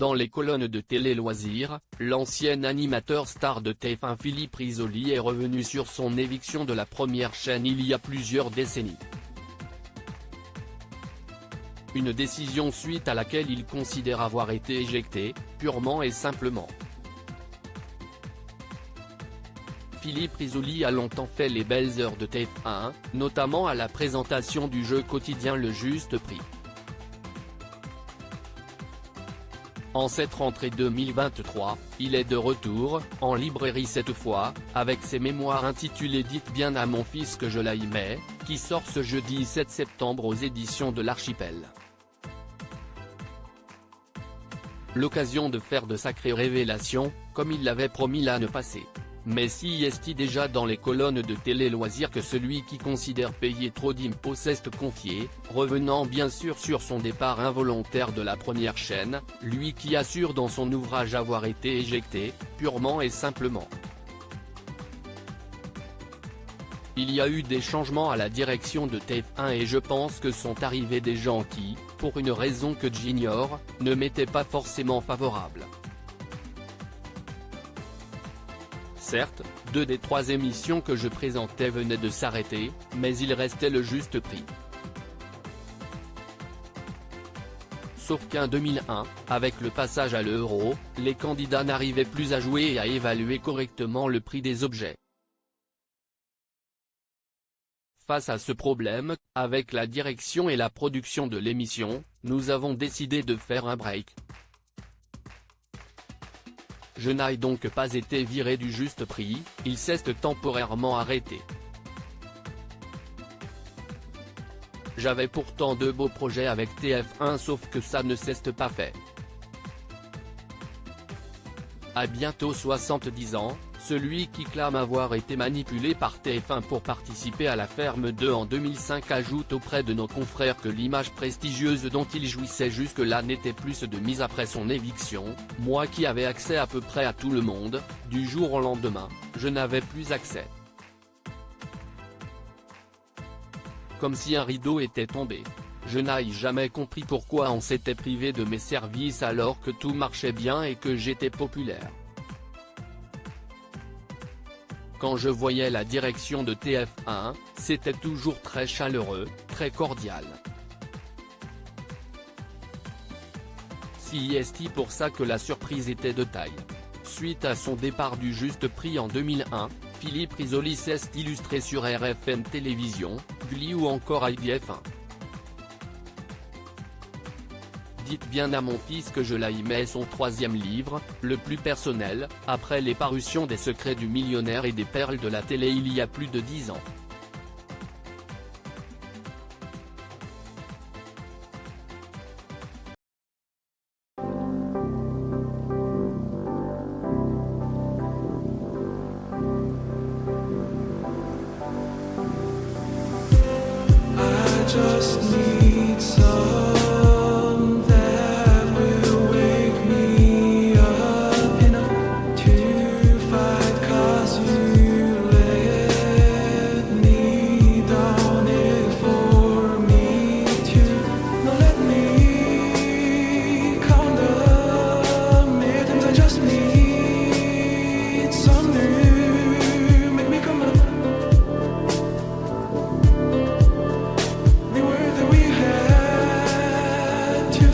Dans les colonnes de télé-loisirs, l'ancien animateur star de TF1 Philippe Risoli est revenu sur son éviction de la première chaîne il y a plusieurs décennies. Une décision suite à laquelle il considère avoir été éjecté, purement et simplement. Philippe Risoli a longtemps fait les belles heures de TF1, notamment à la présentation du jeu quotidien Le Juste Prix. En cette rentrée 2023, il est de retour, en librairie cette fois, avec ses mémoires intitulées « Dites bien à mon fils que je l'aimais », qui sort ce jeudi 7 septembre aux éditions de l'Archipel. L'occasion de faire de sacrées révélations, comme il l'avait promis l'année passée. Mais si est-il déjà dans les colonnes de télé-loisirs que celui qui considère payer trop d'impôts s'est confié, revenant bien sûr sur son départ involontaire de la première chaîne, lui qui assure dans son ouvrage avoir été éjecté, purement et simplement. Il y a eu des changements à la direction de TF1 et je pense que sont arrivés des gens qui, pour une raison que j'ignore, ne m'étaient pas forcément favorables. Certes, 2 des 3 émissions que je présentais venaient de s'arrêter, mais il restait Le Juste Prix. Sauf qu'en 2001, avec le passage à l'euro, les candidats n'arrivaient plus à jouer et à évaluer correctement le prix des objets. Face à ce problème, avec la direction et la production de l'émission, nous avons décidé de faire un break. Je n'ai donc pas été viré du Juste Prix, il s'est temporairement arrêté. J'avais pourtant de beaux projets avec TF1 sauf que ça ne s'est pas fait. À bientôt 70 ans, celui qui clame avoir été manipulé par TF1 pour participer à la Ferme 2 en 2005 ajoute auprès de nos confrères que l'image prestigieuse dont il jouissait jusque-là n'était plus de mise après son éviction, moi qui avais accès à peu près à tout le monde, du jour au lendemain, je n'avais plus accès. Comme si un rideau était tombé. Je n'ai jamais compris pourquoi on s'était privé de mes services alors que tout marchait bien et que j'étais populaire. Quand je voyais la direction de TF1, c'était toujours très chaleureux, très cordial. Si est-il pour ça que la surprise était de taille. Suite à son départ du Juste Prix en 2001, Philippe Risoli s'est illustré sur RFM Télévision, Gulli ou encore IDF1. Dites bien à mon fils que je l'aimais son 3e livre, le plus personnel, après les parutions des Secrets du millionnaire et des Perles de la télé il y a plus de 10 ans. I just need some that will wake me up enough to fight 'cause you let me down it for me to not let me count the minutes. I just need some new make me come up. The word that we had to